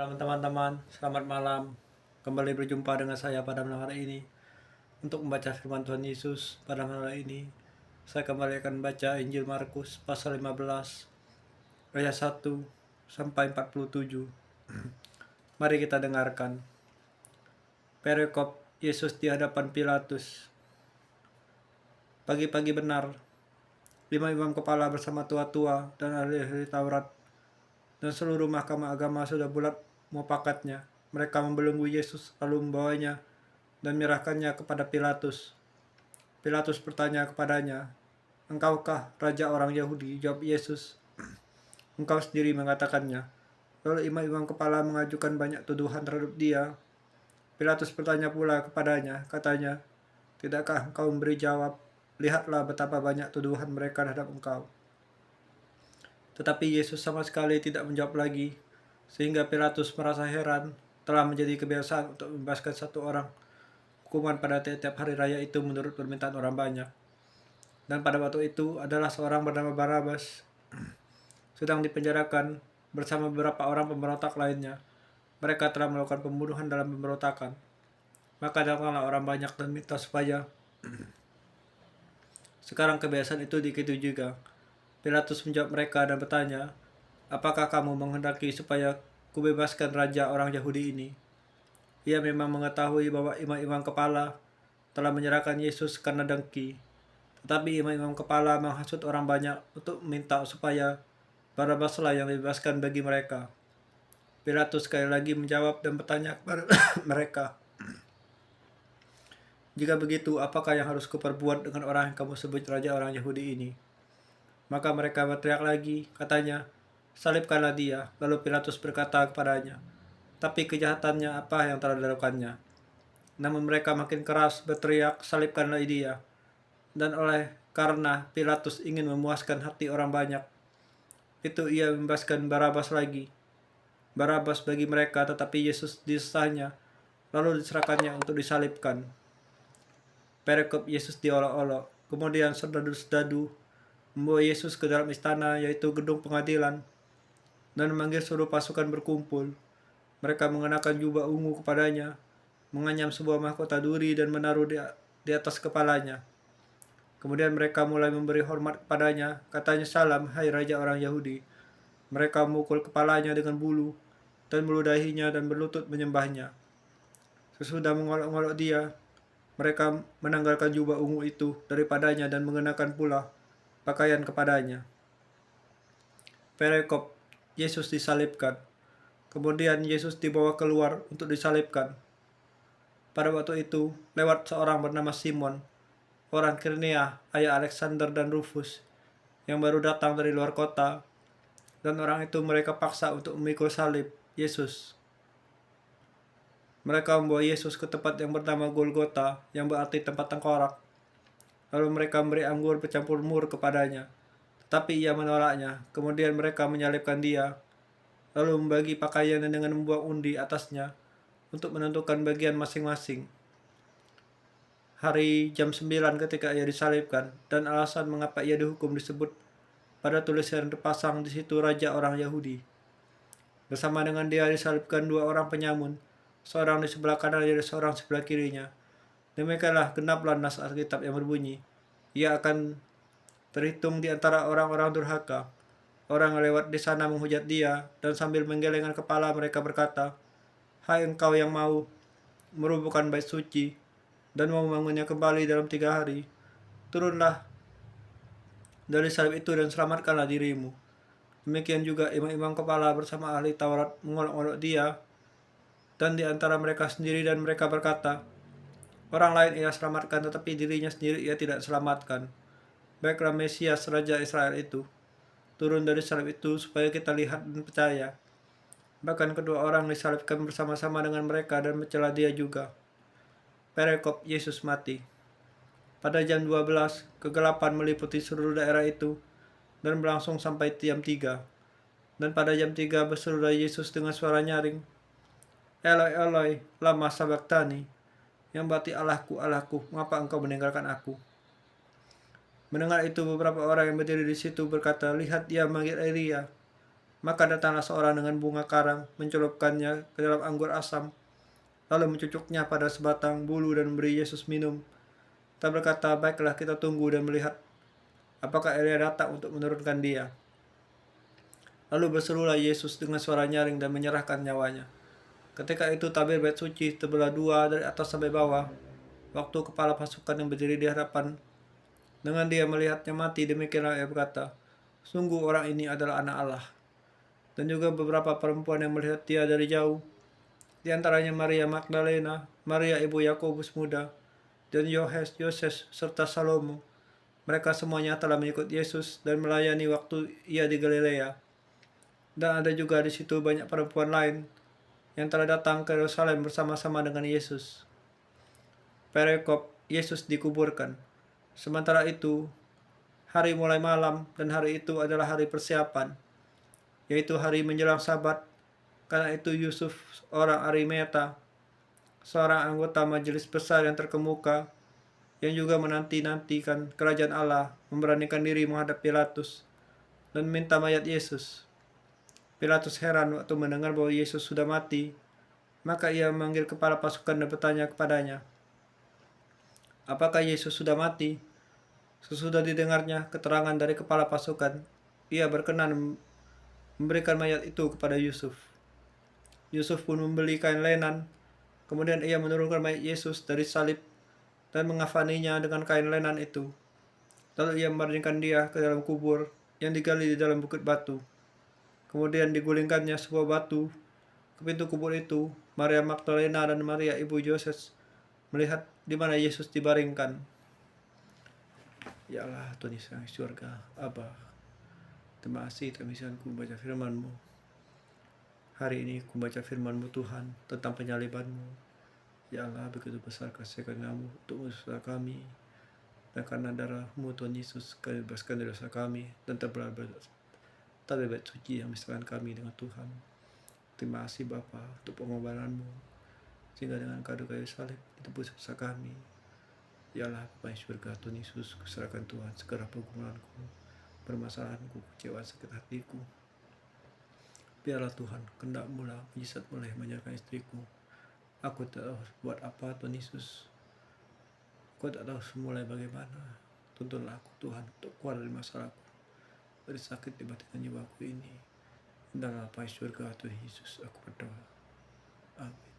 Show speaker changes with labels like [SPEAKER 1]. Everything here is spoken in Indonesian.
[SPEAKER 1] Shalom teman-teman, selamat malam. Kembali berjumpa dengan saya pada malam hari ini untuk membaca firman Tuhan Yesus pada malam hari ini. Saya kembali akan membaca Injil Markus pasal 15 ayat 1 sampai 47. Mari kita dengarkan. Perikop Yesus di hadapan Pilatus. Pagi-pagi benar, 5 imam kepala bersama tua-tua dan ahli-ahli Taurat dan seluruh mahkamah agama sudah bulat mupakatnya. Mereka membelenggu Yesus lalu membawanya dan menyerahkannya kepada Pilatus. Pilatus bertanya kepadanya, "Engkaukah raja orang Yahudi?" Jawab Yesus, "Engkau sendiri mengatakannya." Lalu imam-imam kepala mengajukan banyak tuduhan terhadap dia. Pilatus bertanya pula kepadanya, katanya, "Tidakkah engkau memberi jawab? Lihatlah betapa banyak tuduhan mereka terhadap engkau." Tetapi Yesus sama sekali tidak menjawab lagi, sehingga Pilatus merasa heran. Telah menjadi kebiasaan untuk membebaskan satu orang hukuman pada tiap hari raya itu menurut permintaan orang banyak. Dan pada waktu itu adalah seorang bernama Barabas sedang dipenjarakan bersama beberapa orang pemberontak lainnya. Mereka telah melakukan pembunuhan dalam pemberontakan. Maka datanglah orang banyak dan minta supaya sekarang kebiasaan itu diikuti juga. Pilatus menjawab mereka dan bertanya, "Apakah kamu menghendaki supaya kubebaskan raja orang Yahudi ini?" Ia memang mengetahui bahwa imam-imam kepala telah menyerahkan Yesus karena dengki. Tetapi imam-imam kepala menghasut orang banyak untuk meminta supaya Barabaslah yang dibebaskan bagi mereka. Pilatus sekali lagi menjawab dan bertanya kepada mereka, "Jika begitu, apakah yang harus kuperbuat dengan orang yang kamu sebut raja orang Yahudi ini?" Maka mereka berteriak lagi, katanya, "Salibkanlah dia." Lalu Pilatus berkata kepadanya, "Tapi kejahatannya apa yang telah dilakukannya?" Namun mereka makin keras berteriak, "Salibkanlah dia." Dan oleh karena Pilatus ingin memuaskan hati orang banyak, itu ia membebaskan Barabas lagi. Barabas bagi mereka, tetapi Yesus disesahnya, lalu diserahkannya untuk disalibkan. Perikop Yesus diolok-olok. Kemudian serdadu-serdadu membawa Yesus ke dalam istana, yaitu gedung pengadilan, dan memanggil seluruh pasukan berkumpul. Mereka mengenakan jubah ungu kepadanya, menganyam sebuah mahkota duri dan menaruh di atas kepalanya. Kemudian mereka mulai memberi hormat kepadanya, katanya, "Salam, hai raja orang Yahudi." Mereka memukul kepalanya dengan bulu dan meludahinya dan berlutut menyembahnya. Sesudah mengolok-olok dia, mereka menanggalkan jubah ungu itu daripadanya dan mengenakan pula pakaian kepadanya. Perikop Yesus disalibkan. Kemudian Yesus dibawa keluar untuk disalibkan. Pada waktu itu, lewat seorang bernama Simon, orang Kirenia, ayah Alexander dan Rufus, yang baru datang dari luar kota, dan orang itu mereka paksa untuk memikul salib Yesus. Mereka membawa Yesus ke tempat yang bernama Golgota, yang berarti tempat tengkorak. Lalu mereka memberi anggur bercampur mur kepadanya, tetapi ia menolaknya. Kemudian mereka menyalibkan dia, lalu membagi pakaiannya dengan membuang undi atasnya untuk menentukan bagian masing-masing. Hari jam 9 ketika ia disalibkan, dan alasan mengapa ia dihukum disebut pada tulisan yang terpasang di situ raja orang Yahudi. Bersama dengan dia disalibkan dua orang penyamun, seorang di sebelah kanan dan seorang di sebelah kirinya. Demikianlah genaplah nas Alkitab yang berbunyi, "Ia akan terhitung di antara orang-orang durhaka." Orang yang lewat di sana menghujat dia, dan sambil menggelengkan kepala mereka berkata, "Hai engkau yang mau merubuhkan bait suci dan mau membangunnya kembali dalam 3 hari, turunlah dari salib itu dan selamatkanlah dirimu." Demikian juga imam-imam kepala bersama ahli Taurat mengolok-olok dia, dan di antara mereka sendiri, dan mereka berkata, "Orang lain ia selamatkan, tetapi dirinya sendiri ia tidak selamatkan. Baiklah Mesias, Raja Israel itu, turun dari salib itu supaya kita lihat dan percaya." Bahkan kedua orang disalibkan bersama-sama dengan mereka dan mencela dia juga. Perikop Yesus mati. Pada jam 12, kegelapan meliputi seluruh daerah itu dan berlangsung sampai jam 3. Dan pada jam 3 berserulah Yesus dengan suara nyaring, "Eloi, Eloi, lama sabachthani," yang berarti, "Allahku, Allahku, mengapa engkau meninggalkan aku?" Mendengar itu beberapa orang yang berdiri di situ berkata, "Lihat, dia memanggil Elia." Maka datanglah seorang dengan bunga karang, mencelupkannya ke dalam anggur asam, lalu mencucuknya pada sebatang bulu dan memberi Yesus minum. Kita berkata, baiklah kita tunggu dan melihat apakah Elia datang untuk menurunkan dia. Lalu berserulah Yesus dengan suara nyaring dan menyerahkan nyawanya. Ketika itu tabir bait suci terbelah dua dari atas sampai bawah. Waktu kepala pasukan yang berdiri di hadapan dengan dia melihatnya mati, demikianlah ia berkata, sungguh orang ini adalah anak Allah. Dan juga beberapa perempuan yang melihat dia dari jauh, di antaranya Maria Magdalena, Maria ibu Yakobus muda, dan Yoses serta Salomo. Mereka semuanya telah mengikut Yesus dan melayani waktu ia di Galilea. Dan ada juga di situ banyak perempuan lain yang telah datang ke Yerusalem bersama-sama dengan Yesus. Perikop Yesus dikuburkan. Sementara itu, hari mulai malam dan hari itu adalah hari persiapan, yaitu hari menjelang Sabat. Karena itu Yusuf orang Arimatea, seorang anggota majelis besar yang terkemuka, yang juga menanti-nantikan kerajaan Allah, memberanikan diri menghadap Pilatus dan minta mayat Yesus. Pilatus heran waktu mendengar bahwa Yesus sudah mati. Maka ia memanggil kepala pasukan dan bertanya kepadanya, apakah Yesus sudah mati? Sesudah didengarnya keterangan dari kepala pasukan, ia berkenan memberikan mayat itu kepada Yusuf. Yusuf pun membeli kain lenan. Kemudian ia menurunkan mayat Yesus dari salib dan mengafaninya dengan kain lenan itu. Lalu ia membaringkan dia ke dalam kubur yang digali di dalam bukit batu. Kemudian digulingkannya sebuah batu ke pintu kubur itu. Maria Magdalena dan Maria ibu Yoses melihat di mana Yesus dibaringkan. Ya Allah, Tuhan Yesus yang di surga, Aba, terima kasih kami bisa membaca firman-Mu. Hari ini ku baca firman-Mu Tuhan tentang penyaliban-Mu. Ya Allah, begitu besar kasih karunia-Mu untuk dosa kami. Dan karena darah-Mu Tuhan Yesus, kami bebaskan dari dosa kami dan terbelah tabir bait suci yang memisahkan kami dengan Tuhan. Terima kasih Bapa untuk pengorbanan-Mu, sehingga dengan kado kayu salib ditebus dosa kami. Ya Allah, Bapa yang surga, Tuhan Yesus, kuserahkan Tuhan segala pergumulanku, permasalahanku, kecewaan sakit hatiku. Biarlah Tuhan, kehendak mula mujizat mulai menyerahkan istriku. Aku tak tahu buat apa Tuhan Yesus. Aku tak tahu semulai bagaimana. Tuntunlah aku Tuhan untuk keluar dari masalahku, dari sakit di batin jiwaku ini. Dalam Bapa yang surga, Tuhan Yesus, aku berdoa. Amin.